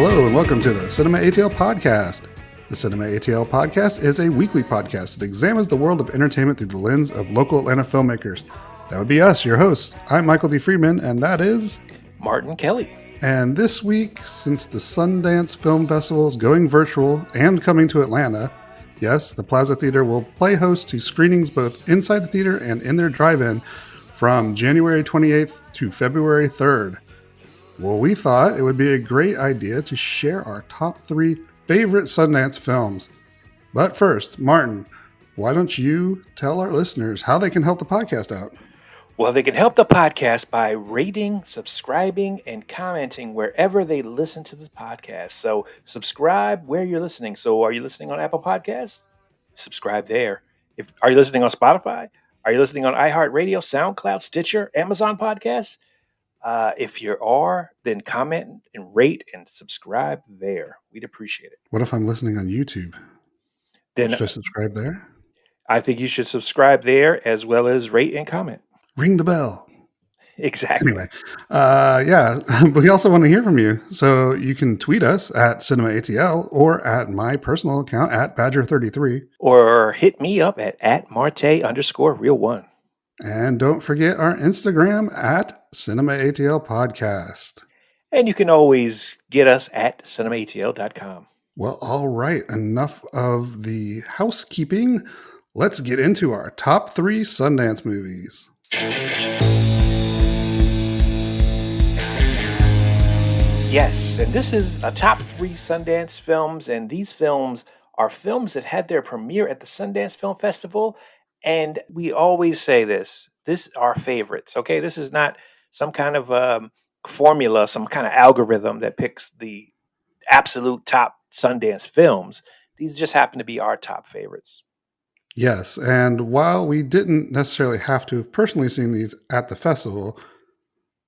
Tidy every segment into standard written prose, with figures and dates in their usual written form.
Hello and welcome to the Cinema ATL Podcast. The Cinema ATL Podcast is a weekly podcast that examines the world of entertainment through the lens of local Atlanta filmmakers. That would be us, your hosts. I'm Michael D. Friedman, and that is... Martin Kelly. And this week, since the Sundance Film Festival is going virtual and coming to Atlanta, yes, the Plaza Theater will play host to screenings both inside the theater and in their drive-in from January 28th to February 3rd. Well, we thought it would be a great idea to share our top 3 favorite Sundance films. But first, Martin, why don't you tell our listeners how they can help the podcast out? Well, they can help the podcast by rating, subscribing, and commenting wherever they listen to the podcast. So subscribe where you're listening. So are you listening on Apple Podcasts? Subscribe there. Are you listening on Spotify? Are you listening on iHeartRadio, SoundCloud, Stitcher, Amazon Podcasts? If you are, then comment and rate and subscribe there. We'd appreciate it. What if I'm listening on YouTube? Then should I subscribe there? I think you should subscribe there as well as rate and comment. Ring the bell. Exactly. Anyway, but we also want to hear from you. So you can tweet us at CinemaATL or at my personal account at Badger33. Or hit me up at Marte_real1. And don't forget our Instagram at CinemaATL Podcast. And you can always get us at cinemaatl.com. Well, all right. Enough of the housekeeping. Let's get into our top 3 Sundance movies. Yes, and this is a top 3 Sundance films, and these films are films that had their premiere at the Sundance Film Festival. And we always say this are our favorites, okay? This is not some kind of formula, some kind of algorithm that picks the absolute top Sundance films. These just happen to be our top favorites. Yes, and while we didn't necessarily have to have personally seen these at the festival,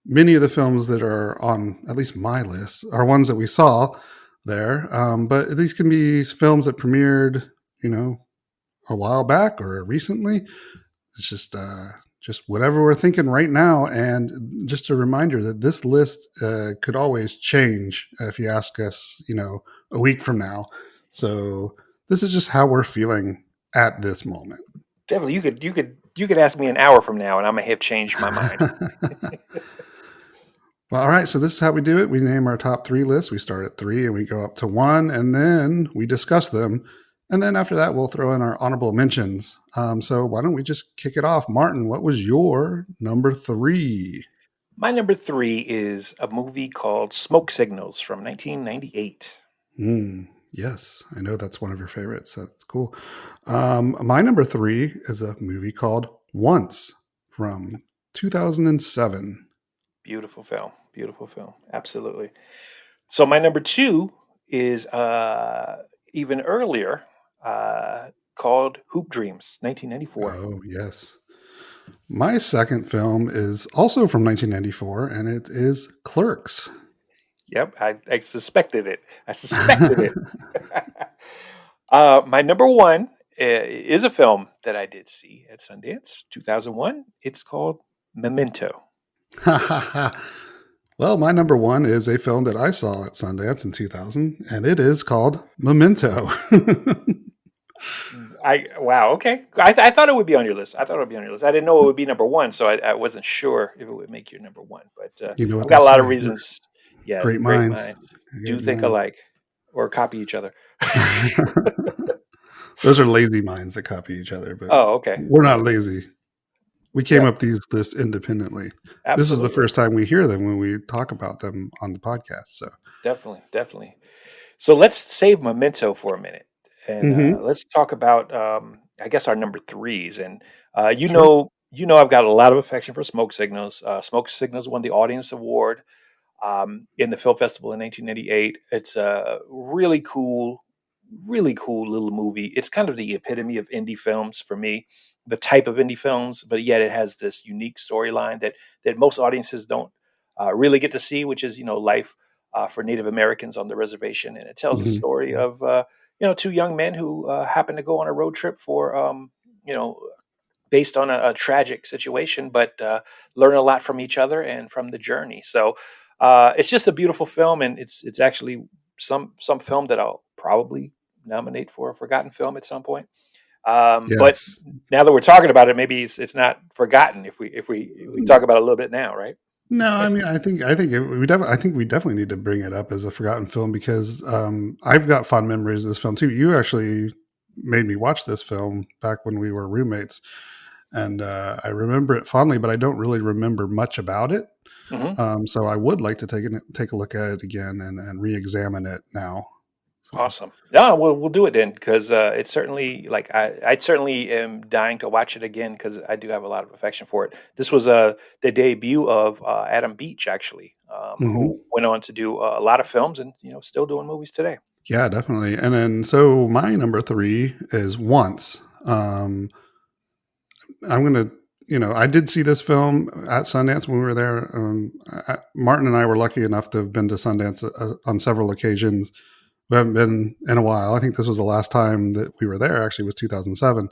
many of the films that are on at least my list are ones that we saw there. But these can be films that premiered, a while back or recently. It's just whatever we're thinking right now. And just a reminder that this list could always change if you ask us, a week from now. So this is just how we're feeling at this moment. Definitely, you could ask me an hour from now, and I may have changed my mind. Well, all right. So this is how we do it. We name our top 3 lists. We start at 3 and we go up to 1, and then we discuss them. And then after that, we'll throw in our honorable mentions. So why don't we just kick it off? Martin, what was your number 3? My number 3 is a movie called Smoke Signals from 1998. Yes, I know that's one of your favorites. That's cool. My number 3 is a movie called Once from 2007. Beautiful film. Absolutely. So my number 2 is even earlier, called Hoop Dreams, 1994. Oh, yes. My second film is also from 1994, and it is Clerks. Yep, I suspected it. My number 1 is a film that I did see at Sundance, 2001. It's called Memento. Well, my number 1 is a film that I saw at Sundance in 2000, and it is called Memento. Wow, okay. I thought it would be on your list. I didn't know it would be number 1, so I wasn't sure if it would make your number 1. But I've got a lot of reasons. Yeah, great minds do think alike or copy each other. Those are lazy minds that copy each other. But okay. We're not lazy. We came up these lists independently. Absolutely. This is the first time we hear them when we talk about them on the podcast. So definitely. So let's save Memento for a minute, and let's talk about, I guess, our number 3s. And sure. I've got a lot of affection for Smoke Signals. Smoke Signals won the Audience Award in the film festival in 1998. It's a really cool little movie. It's kind of the epitome of indie films for me. The type of indie films, but yet it has this unique storyline that most audiences don't really get to see, which is, life for Native Americans on the reservation. And it tells a story of, 2 young men who happen to go on a road trip for, based on a tragic situation, but learn a lot from each other and from the journey. So it's just a beautiful film. And it's actually some film that I'll probably nominate for a forgotten film at some point. But Yes. now that we're talking about it, maybe it's not forgotten if we talk about it a little bit now, right? No, I mean, I think we definitely need to bring it up as a forgotten film because I've got fond memories of this film too. You actually made me watch this film back when we were roommates, and I remember it fondly, but I don't really remember much about it. Hmm. So I would like to take a look at it again and re-examine it now. So, Awesome. Yeah, we'll do it then because it's certainly like I certainly am dying to watch it again because I do have a lot of affection for it. This was the debut of Adam Beach actually, mhm. who went on to do a lot of films and still doing movies today. Yeah, definitely. And then so my number three is Once. I'm gonna, I did see this film at Sundance when we were there. Martin and I were lucky enough to have been to Sundance on several occasions. We haven't been in a while. I think this was the last time that we were there. Actually, was 2007.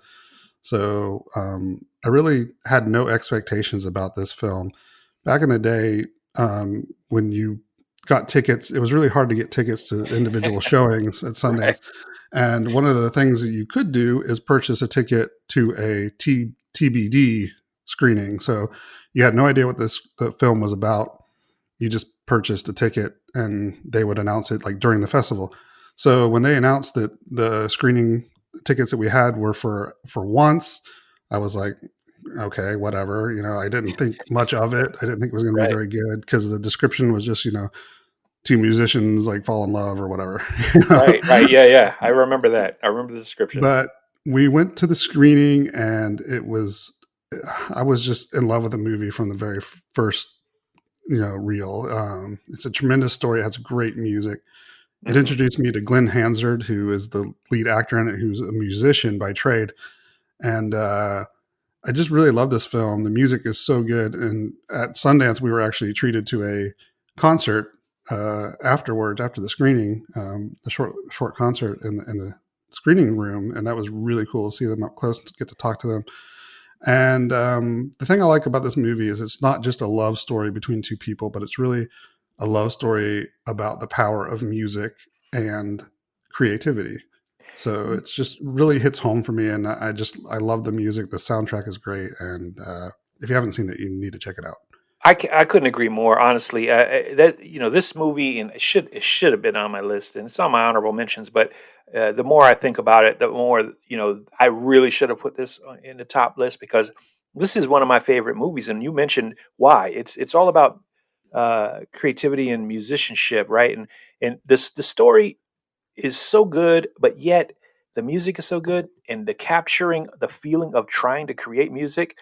So I really had no expectations about this film. Back in the day, when you got tickets, it was really hard to get tickets to individual showings at Right. Sundance. And one of the things that you could do is purchase a ticket to a TBD screening. So you had no idea what the film was about. You just purchased a ticket and they would announce it like during the festival. So when they announced that the screening tickets that we had were for Once, I was like, okay, whatever. I didn't think much of it. I didn't think it was going to be Right. very good because the description was just, two musicians like fall in love or whatever. you know? Right. Right. Yeah. Yeah. I remember that. I remember the description. But we went to the screening and I was just in love with the movie from the very first, reel. It's a tremendous story. It has great music. It Hmm. introduced me to Glenn Hansard, who is the lead actor in it, who's a musician by trade. And I just really love this film. The music is so good. And at Sundance, we were actually treated to a concert afterwards, after the screening, a short concert in the screening room, and that was really cool to see them up close, to get to talk to them. And the thing I like about this movie is it's not just a love story between two people, but it's really a love story about the power of music and creativity. So it's just really hits home for me, and I love the music. The soundtrack is great, and if you haven't seen it, you need to check it out. I couldn't agree more, honestly. That this movie, and it should have been on my list, and it's on my honorable mentions. But the more I think about it, the more I really should have put this in the top list because this is one of my favorite movies. And you mentioned why. It's all about creativity and musicianship, right? And the story is so good, but yet the music is so good, and the capturing the feeling of trying to create music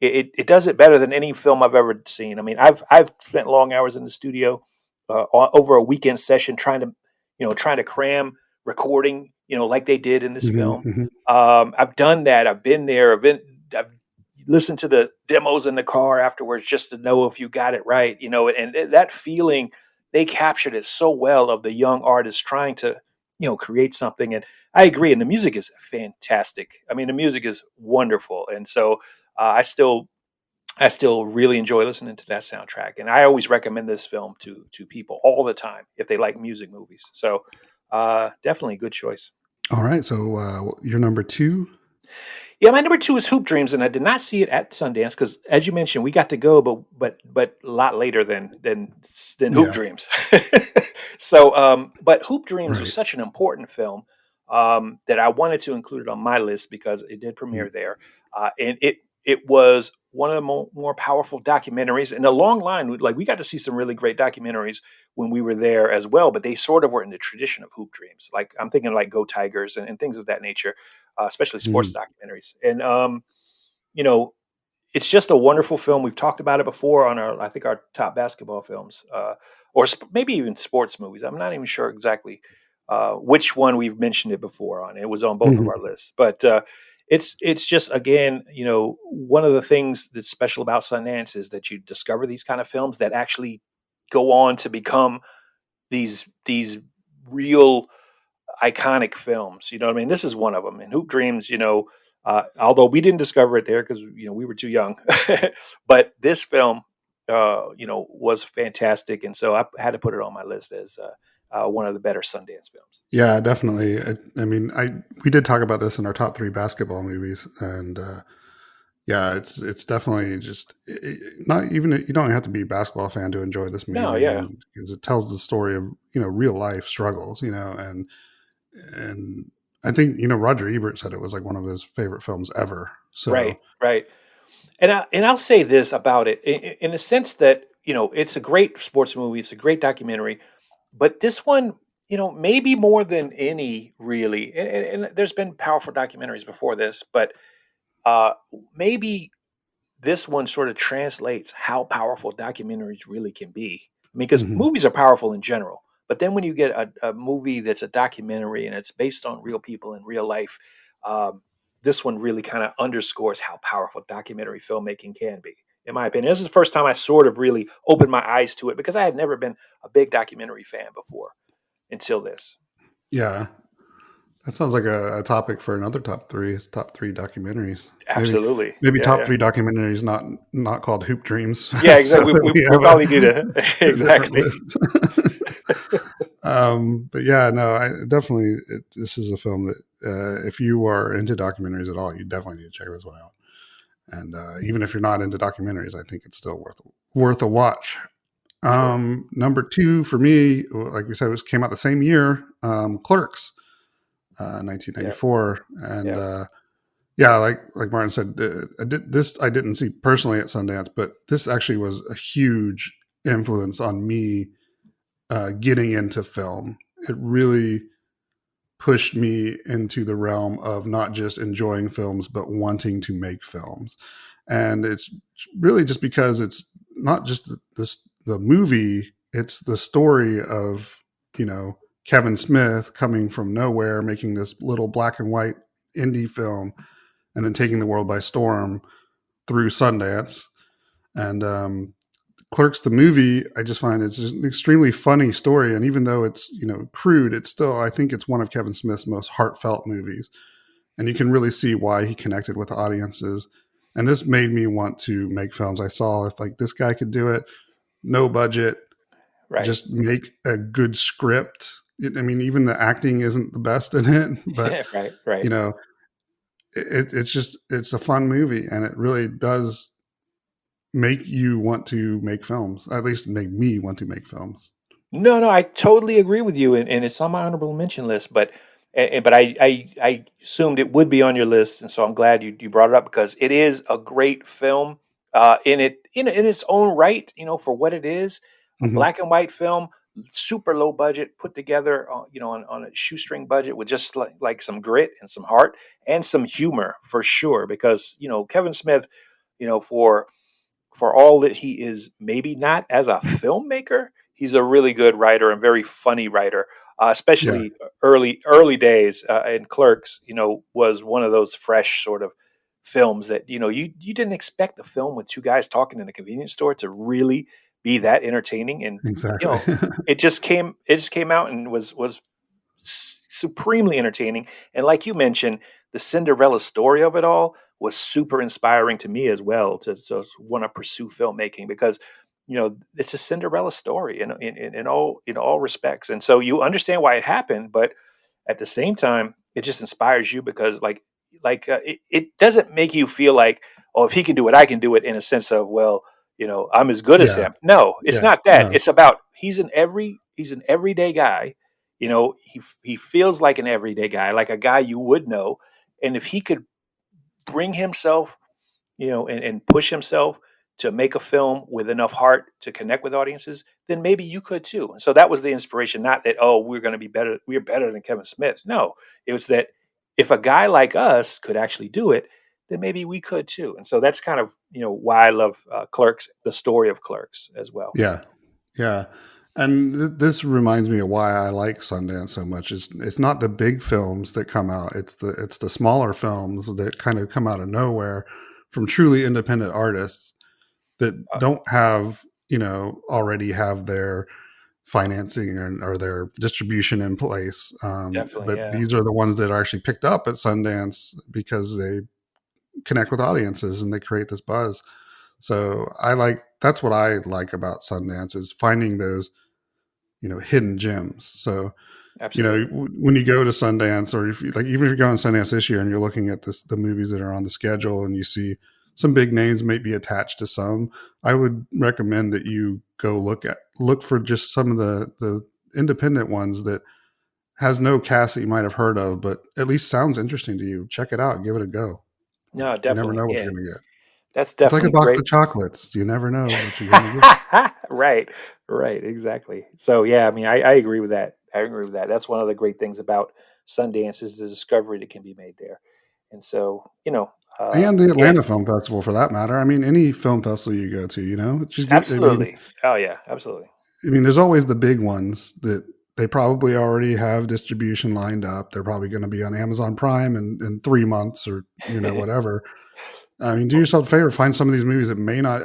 it does it better than any film I've ever seen. I mean, I've spent long hours in the studio over a weekend session trying to cram recording, like they did in this Hmm. film. Hmm. I've done that. I've been there. I've listened to the demos in the car afterwards just to know if you got it right, and that feeling they captured it so well of the young artist trying to, create something. And I agree. And the music is fantastic. I mean, the music is wonderful. And so I still really enjoy listening to that soundtrack, and I always recommend this film to people all the time if they like music movies. So, definitely a good choice. All right, so your number two. Yeah, my number two is Hoop Dreams, and I did not see it at Sundance because, as you mentioned, we got to go, but a lot later than Hoop Yeah, Dreams. So, but Hoop Dreams was right. such an important film that I wanted to include it on my list because it did Mm. premiere there, and it was one of the more powerful documentaries in a long line. Like we got to see some really great documentaries when we were there as well, but they sort of were in the tradition of Hoop Dreams. Like I'm thinking like Go Tigers and things of that nature, especially sports Mhm. documentaries. And you know, it's just a wonderful film. We've talked about it before on I think our top basketball films, or maybe even sports movies. I'm not even sure exactly which one we've mentioned it before on. It was on both of Mhm. our lists, but it's just again, one of the things that's special about Sundance is that you discover these kind of films that actually go on to become these real iconic films. You know what I mean? This is one of them. And Hoop Dreams, although we didn't discover it there because we were too young, but this film, was fantastic, and so I had to put it on my list as one of the better Sundance films. Yeah, definitely. I mean, we did talk about this in our top three basketball movies, and yeah, it's definitely just not even you don't have to be a basketball fan to enjoy this No, movie, yeah, and because it tells the story of real life struggles, and I think Roger Ebert said it was like one of his favorite films ever. right, So, right. And I'll say this about it in the sense that it's a great sports movie, it's a great documentary, but this one, maybe more than any really, and there's been powerful documentaries before this, but uh, maybe this one sort of translates how powerful documentaries really can be. I mean, because mhm. movies are powerful in general, but then when you get a movie that's a documentary and it's based on real people in real life, um, this one really kind of underscores how powerful documentary filmmaking can be. In my opinion, this is the first time I sort of really opened my eyes to it because I had never been a big documentary fan before until this. Yeah, that sounds like a topic for another top three. Is top three documentaries. Maybe Absolutely, maybe yeah, top yeah, three documentaries, not called Hoop Dreams, yeah. so Exactly. that we We have probably need to a different exactly. list. But yeah, no, I definitely this is a film that if you are into documentaries at all, you definitely need to check this one out. And even if you're not into documentaries, I think it's still worth a watch. Sure. Number two for me, like we said, was came out the same year. Clerks, Yeah. 1994, and Yeah. yeah, like Martin said, I didn't see personally at Sundance, but this actually was a huge influence on me getting into film. It really pushed me into the realm of not just enjoying films, but wanting to make films. And it's really just because it's not just the movie; it's the story of Kevin Smith coming from nowhere, making this little black and white indie film, and then taking the world by storm through Sundance. And Clerks, the movie, I just find it's an extremely funny story. And even though it's, crude, it's still, I think it's one of Kevin Smith's most heartfelt movies. And you can really see why he connected with the audiences. And this made me want to make films. I saw if like this guy could do it, no budget, Right. just make a good script. I mean, even the acting isn't the best in it, but Right. Right. you know, it's a fun movie, and it really does make you want to make films. At least make me want to make films. No, no, I totally agree with you, and it's on my honorable mention list. But I assumed it would be on your list, and so I'm glad you brought it up because it is a great film in its own right. For what it is, a Hmm. black and white film, super low budget, put together, on a shoestring budget with just like some grit and some heart and some humor for sure. Because Kevin Smith, for all that he is maybe not as a filmmaker, he's a really good writer and very funny writer. Yeah, Especially early days in Clerks, was one of those fresh sort of films that you didn't expect a film with two guys talking in a convenience store to really be that entertaining, and you exactly. know it just came out and was supremely entertaining. And like you mentioned, the Cinderella story of it all was super inspiring to me as well to want to pursue filmmaking because it's a Cinderella story in all respects. And so you understand why it happened, but at the same time, it just inspires you because it doesn't make you feel like, oh, if he can do it, I can do it, in a sense of, well, I'm as good as Yeah, him. No, it's yeah, not that. no, It's about he's an everyday guy. He feels like an everyday guy, like a guy you would know. And if he could bring himself, and push himself to make a film with enough heart to connect with audiences, then maybe you could too. And so that was the inspiration, not that, oh, we're going to be better, we're better than Kevin Smith. No, it was that if a guy like us could actually do it, then maybe we could too. And so that's kind of, why I love Clerks, the story of Clerks as well. yeah, yeah. And this reminds me of why I like Sundance so much. It's not the big films that come out; it's the smaller films that kind of come out of nowhere from truly independent artists that Uh, don't have already have their financing or their distribution in place. Definitely, But yeah. these are the ones that are actually picked up at Sundance because they connect with audiences and they create this buzz. So that's what I like about Sundance is finding those hidden gems. So Absolutely. when you go to Sundance, or if you, like, even if you're going to Sundance this year and you're looking at the movies that are on the schedule and you see some big names may be attached to some, I would recommend that you go look for just some of the independent ones that has no cast that you might have heard of, but at least sounds interesting to you. Check it out, give it a go. No, You never definitely. know what Yeah, you're going to get. that's It's like a definitely box great. of chocolates. You never know what you're going to get. Right, right, exactly. So yeah, I mean, I agree with that. I agree with that. That's one of the great things about Sundance is the discovery that can be made there. And so, And the yeah, Atlanta Film Festival, for that matter. I mean, any film festival you go to, just get. absolutely. Oh yeah, absolutely. There's always the big ones that they probably already have distribution lined up. They're probably going to be on Amazon Prime in 3 months, or whatever. Do yourself a favor, find some of these movies that you may not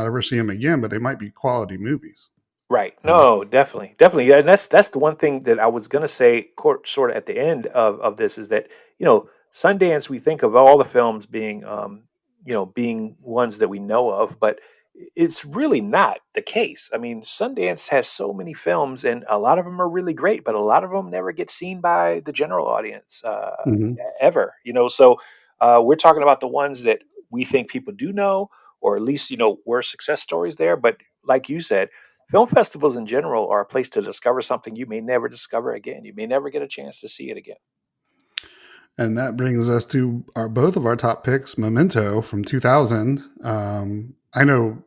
ever see them again, but they might be quality movies. Right. Um, No, definitely, definitely. Yeah, and that's the one thing that I was gonna say, sort of at the end of this is that Sundance. We think of all the films being being ones that we know of, but it's really not the case. I mean, Sundance has so many films, and a lot of them are really great, but a lot of them never get seen by the general audience mhm. ever. So we're talking about the ones that we think people do know, or at least were success stories there. But like you said, film festivals in general are a place to discover something you may never discover again. You may never get a chance to see it again. And that brings us to both of our top picks, Memento from 2000. I know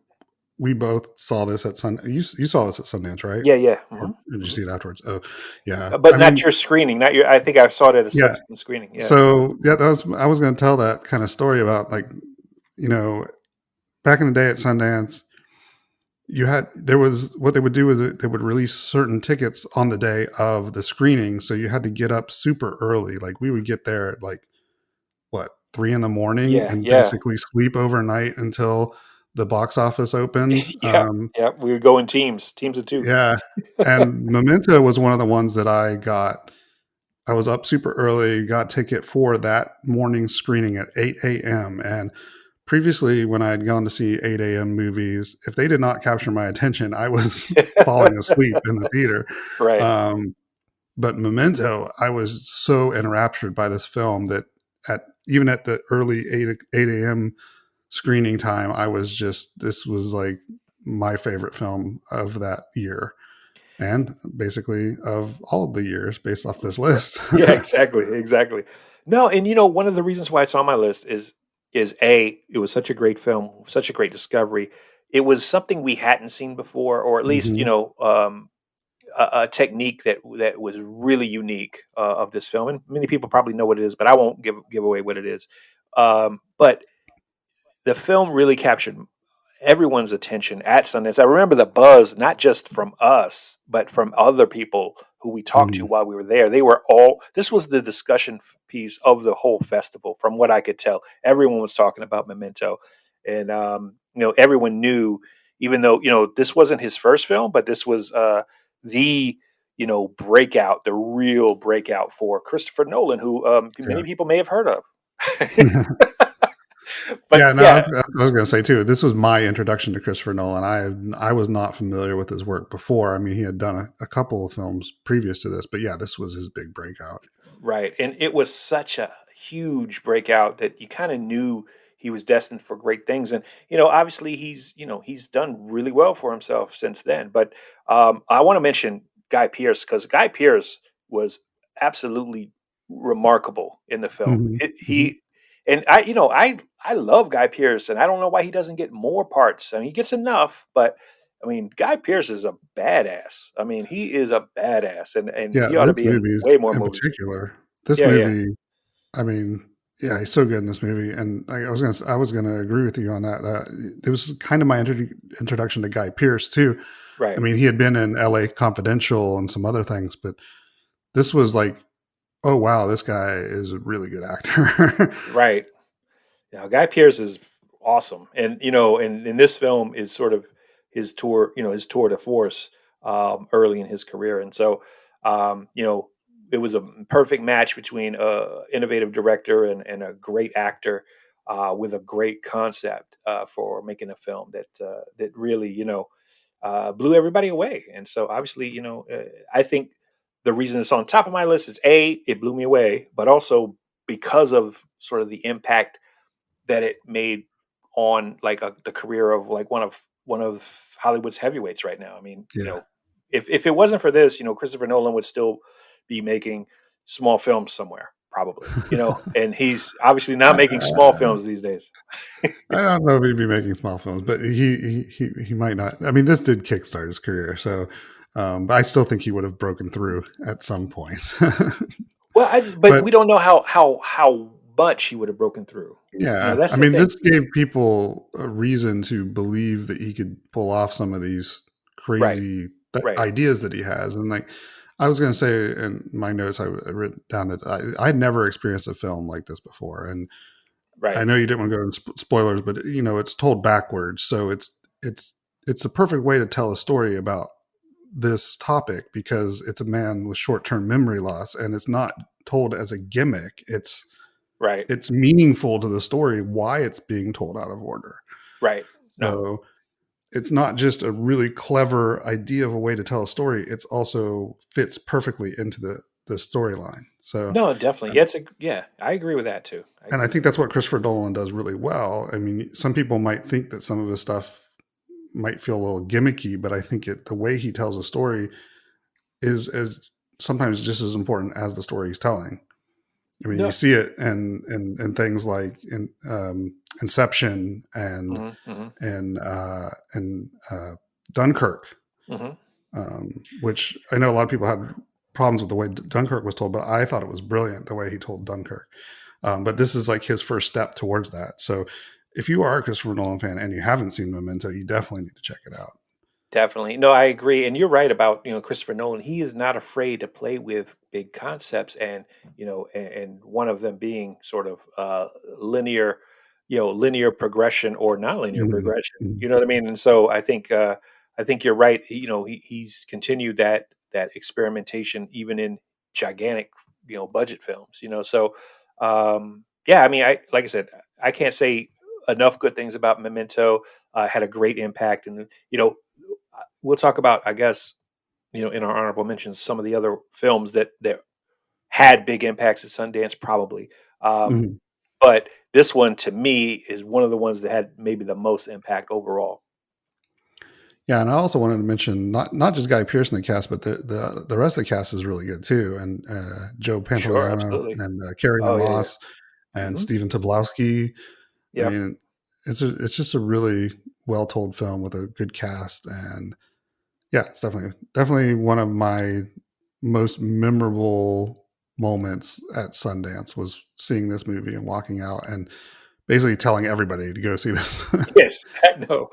we both saw this at You saw this at Sundance, right? Yeah, yeah. Or did you see it afterwards? Oh, yeah. But not your screening, not your. I think I saw it at a Yeah. subsequent screening. Yeah, So yeah, I was going to tell that kind of story about, like, you know back in the day at Sundance, there was what they would do is they would release certain tickets on the day of the screening, so you had to get up super early. Like, we would get there at, like, what, 3 in the morning, yeah, and yeah, basically sleep overnight until the box office opened. yeah, yeah. We would go in teams of two. Yeah, and Memento was one of the ones that I got. I was up super early, got ticket for that morning screening at 8 a.m. And previously, when I had gone to see 8 a.m. movies, if they did not capture my attention, I was falling asleep in the theater. Right. Um, but Memento, I was so enraptured by this film that even at the early 8 a.m. screening time, this was like my favorite film of that year, and basically of all the years based off this list. Yeah, exactly, exactly. No, and one of the reasons why it's on my list is it was such a great film, such a great discovery. It was something we hadn't seen before, or at least Hmm. a technique that was really unique of this film. And many people probably know what it is, but I won't give away what it is. But the film really captured everyone's attention at Sundance. I remember the buzz, not just from us, but from other people who we talked to Hmm. while we were there. This was the discussion piece of the whole festival, from what I could tell. Everyone was talking about Memento. And, everyone knew, even though, this wasn't his first film, but this was the, breakout, the real breakout for Christopher Nolan, who many people may have heard of. Yeah. But Yeah, no, yeah, I was going to say too. This was my introduction to Christopher Nolan. I was not familiar with his work before. I mean, he had done a couple of films previous to this, but yeah, this was his big breakout. right. And it was such a huge breakout that you kind of knew he was destined for great things. And, obviously he's done really well for himself since then. But I want to mention Guy Pearce, because Guy Pearce was absolutely remarkable in the film. Hmm. It, Hmm. he, and I love Guy Pearce, and I don't know why he doesn't get more parts. I mean, he gets enough, but I mean, Guy Pearce is a badass. I mean, he is a badass, and Yeah, he ought to this be in movie way more in movies. particular. This Yeah, yeah, movie, I mean, yeah, he's so good in this movie, and I was gonna agree with you on that. It was kind of my introduction to Guy Pearce too. I right, mean, he had been in L.A. Confidential and some other things, but this was like, oh wow, this guy is a really good actor. right. Now, Guy Pearce is awesome, and and in this film is sort of his tour de force early in his career, and so it was a perfect match between a innovative director and a great actor with a great concept for making a film that really blew everybody away. And so obviously, I think the reason it's on top of my list is A, it blew me away, but also because of sort of the impact that it made on like the career of like one of Hollywood's heavyweights right now. I mean, Yeah. if it wasn't for this, Christopher Nolan would still be making small films somewhere, probably. And he's obviously not making small I films these days. I don't know if he'd be making small films, but he might not. I mean, this did kickstart his career, so but I still think he would have broken through at some point. Well, but But we don't know how much he would have broken through. yeah, That's I the mean, thing. this gave people a reason to believe that he could pull off some of these Right, crazy right, ideas that he has. And like I was going to say in my notes, I wrote down that I'd never experienced a film like this before, and I right, know you didn't want to go into spoilers, but it's told backwards, so it's it's a perfect way to tell a story about this topic because it's a man with short-term memory loss, and it's not told as a gimmick. right, It's meaningful to the story why it's being told out of order. right. No, So it's not just a really clever idea of a way to tell a story. It's also fits perfectly into the storyline. So no, definitely. Yeah, I agree with that too. I and I agree with think that. that's what Christopher Nolan does really well. I mean, some people might think that some of his stuff might feel a little gimmicky, but I think the way he tells a story is sometimes just as important as the story he's telling. I mean, you No. see it in things like in Inception Hmm. Hmm. and Dunkirk, Hmm. which I know a lot of people had problems with the way Dunkirk was told, but I thought it was brilliant the way he told Dunkirk. But this is like his first step towards that. So if you are a Christopher Nolan fan and you haven't seen Memento, you definitely need to check it out. Definitely. No, I agree. And you're right about, Christopher Nolan. He is not afraid to play with big concepts and, and one of them being sort of linear, linear progression or non-linear Mhm. progression. Mhm. You know what I mean? And so I think you're right. He's continued that experimentation even in gigantic, budget films, So yeah, I mean, I like I said, I can't say enough good things about Memento. Had a great impact, and we'll talk about, I guess, in our honorable mentions, some of the other films that had big impacts at Sundance, probably. Um, Mhm. but this one, to me, is one of the ones that had maybe the most impact overall. Yeah, and I also wanted to mention not just Guy Pearce in the cast, but the rest of the cast is really good too. And Joe Sure, Pantoliano absolutely. and Carrie Ann Oh yeah, Moss yeah. and Hmm. Stephen Tobolowsky. I Yep, mean, it's just a really well told film with a good cast, and yeah, it's definitely one of my most memorable moments at Sundance was seeing this movie and walking out and basically telling everybody to go see this. yes, I And know,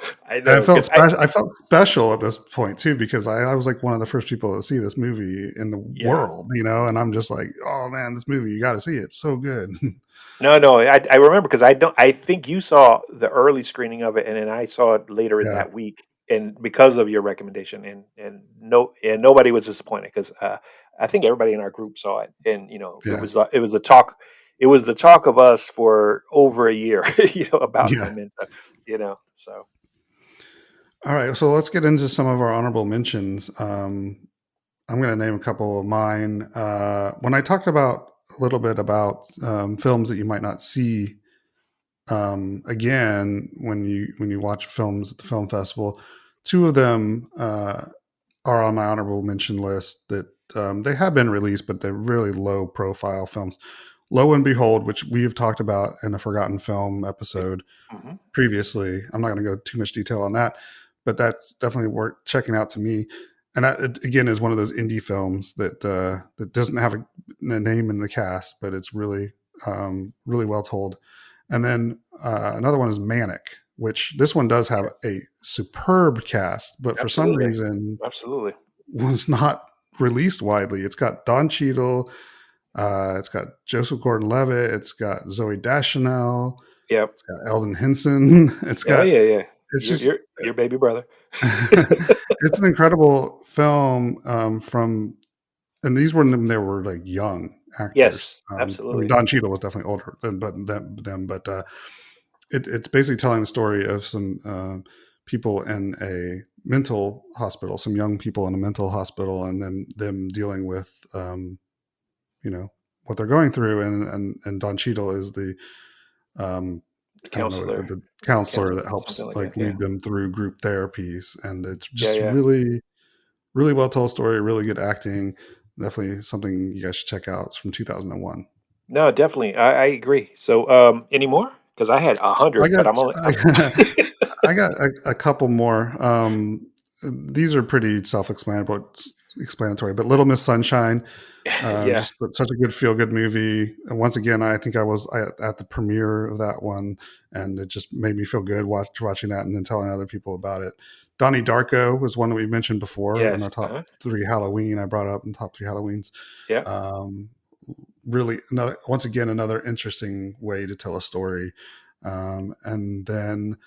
because I felt special at this point too because I was like one of the first people to see this movie in the yeah. world, and I'm just like, oh man, this movie you got to see it. It's so good. No, no, I remember because I think you saw the early screening of it, and then I saw it later in Yeah, that week, and because of your recommendation, and nobody was disappointed because I think everybody in our group saw it, and yeah, it was the talk of us for over a year, about yeah. Memento, so All right, so let's get into some of our honorable mentions. I'm going to name a couple of mine. When I talked about a little bit about films that you might not see again when you watch films at the film festival, two of them are on my honorable mention list that they have been released, but they're really low profile films. Lo and Behold, which we have talked about in a Forgotten Film episode hmm. previously. I'm not going to go too much detail on that, but that's definitely worth checking out to me. And that again is one of those indie films that doesn't have a name in the cast, but it's really well told. And then another one is Manic, which this one does have a superb cast, but for some Absolutely, reason absolutely, was not released widely. It's got Don Cheadle, it's got Joseph Gordon-Levitt, it's got Zoe Deschanel, yep, it's got Eldon Henson. It's oh got yeah, yeah, it's your just your your baby brother, it's an incredible film from and these were when they were like young actors. yes, I mean, absolutely, Don Cheadle was definitely older than them, but it's basically telling the story of some people in a mental hospital, some young people in a mental hospital, and them dealing with what they're going through, and Don Cheadle is the um, The I don't know, counselor, the counselor that counselor, helps something like like that. Yeah, lead them through group therapies, and it's yeah, just yeah. really, really well told story, really good acting. Definitely something you guys should check out. It's from 2001. No, definitely. I agree. So, any more? Because I had a I hundred, got but I'm only. I got a couple more. These are pretty explanatory, but Little Miss Sunshine, Yeah, just such a good feel good movie. And once again, I think I was at the premiere of that one, and it just made me feel good watching that and then telling other people about it. Donnie Darko was one that we mentioned before in yes, our top three Halloween. I brought up in top three Halloweens. yeah, Um, really, another interesting way to tell a story. And then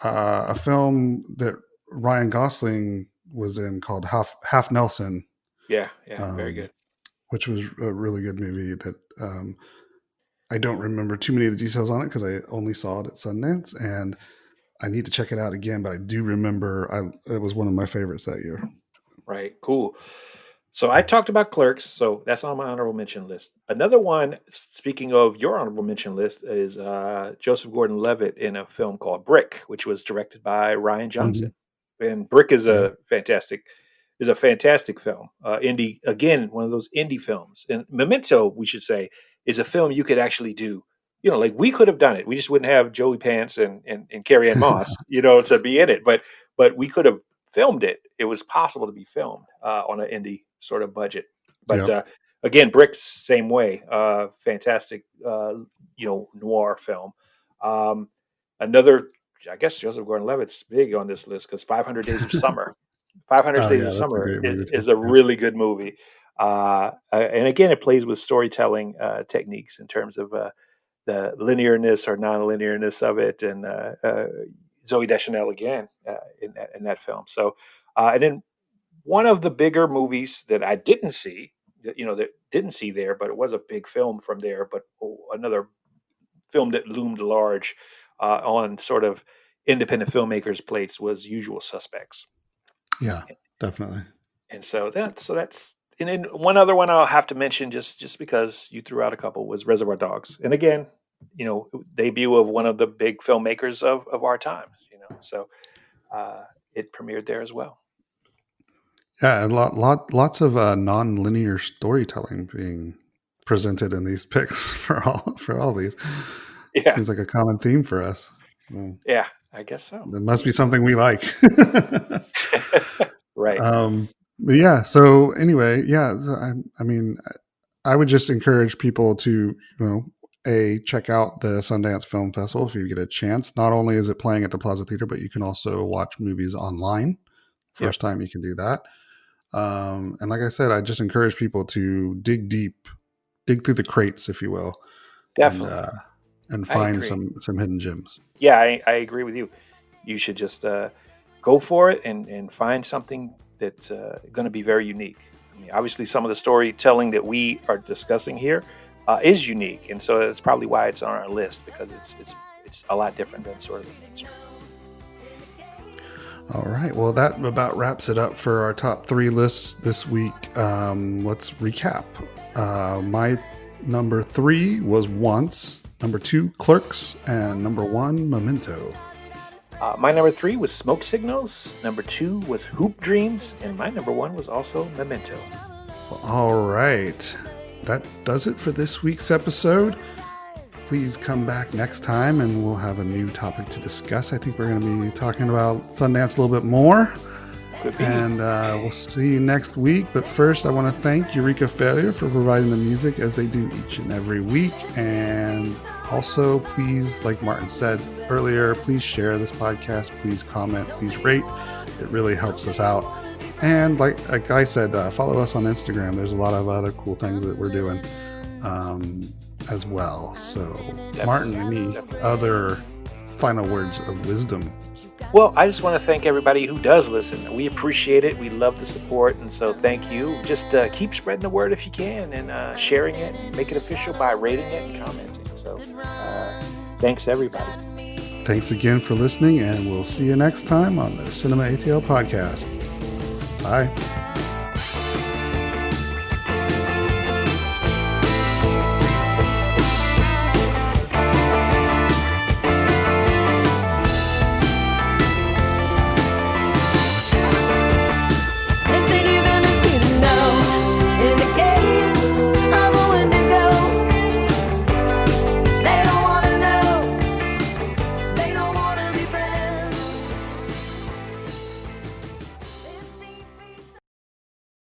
a film that Ryan Gosling was in called Half Nelson, yeah, yeah. Very um, good. which was a really good movie that I don't remember too many of the details on it because I only saw it at Sundance, and I need to check it out again. But I do remember it was one of my favorites that year. Right. Cool. So I talked about Clerks, so that's on my honorable mention list. Another one, speaking of your honorable mention list, is Joseph Gordon-Levitt in a film called Brick, which was directed by Ryan Hmm. Johnson. And Brick is Yeah, a fantastic film. Indie, again, one of those indie films. And Memento, we should say, is a film you could actually do. Like we could have done it. We just wouldn't have Joey Pants and Carrie Ann Moss, to be in it. But we could have filmed it. It was possible to be filmed on an indie sort of budget. But yep. again, Brick's same way. Fantastic, noir film. Um, Another, I guess Joseph Gordon-Levitt's big on this list because 500 Days of Summer. 500 Oh Days yeah, of that's a Summer great movie too. is a Yeah, really good movie. And again, it plays with storytelling techniques in terms of the linearness or non-linearness of it, and Zoe Deschanel again in that film. So, and then one of the bigger movies that I didn't see, that didn't see there, but it was a big film from there. But another film that loomed large on sort of independent filmmakers' plates was Usual Suspects. yeah, definitely. And that's and then one other one I'll have to mention just because you threw out a couple was Reservoir Dogs. And again, debut of one of the big filmmakers of our times. So it premiered there as well. Yeah, and lots of non-linear storytelling being presented in these picks for all these. Yeah. Seems like a common theme for us. Well, Yeah, I guess so. it must be something we like. Right. But yeah. So anyway, yeah. I mean, I would just encourage people to, check out the Sundance Film Festival if you get a chance. Not only is it playing at the Plaza Theater, but you can also watch movies online. Yep. First time you can do that. And like I said, I just encourage people to dig deep, dig through the crates, if you will, and Definitely. uh, and I find agree. some hidden gems. Yeah, I agree with you. You should just go for it and find something that's going to be very unique. I mean, obviously, some of the storytelling that we are discussing here is unique, and so that's probably why it's on our list because it's a lot different than sort of the mainstream. All right. Well, that about wraps it up for our top three lists this week. Let's recap. My number three was Once, number two, Clerks, and number one, Memento. My number three was Smoke Signals. Number two was Hoop Dreams, and my number one was also Memento. All right. That does it for this week's episode. Please come back next time and we'll have a new topic to discuss. I think we're going to be talking about Sundance a little bit more. Could be. And we'll see you next week. But first, I want to thank Eureka Failure for providing the music as they do each and every week. And also, please, like Martin said earlier, please share this podcast. Please comment. Please rate. It really helps us out. And like I said, follow us on Instagram. There's a lot of other cool things that we're doing as well. So, Definitely. Martin, any other final words of wisdom? Well, I just want to thank everybody who does listen. We appreciate it. We love the support. And so thank you. Just keep spreading the word if you can and sharing it. Make it official by rating it and commenting. So thanks, everybody. Thanks again for listening, and we'll see you next time on the Cinema ATL podcast. Bye.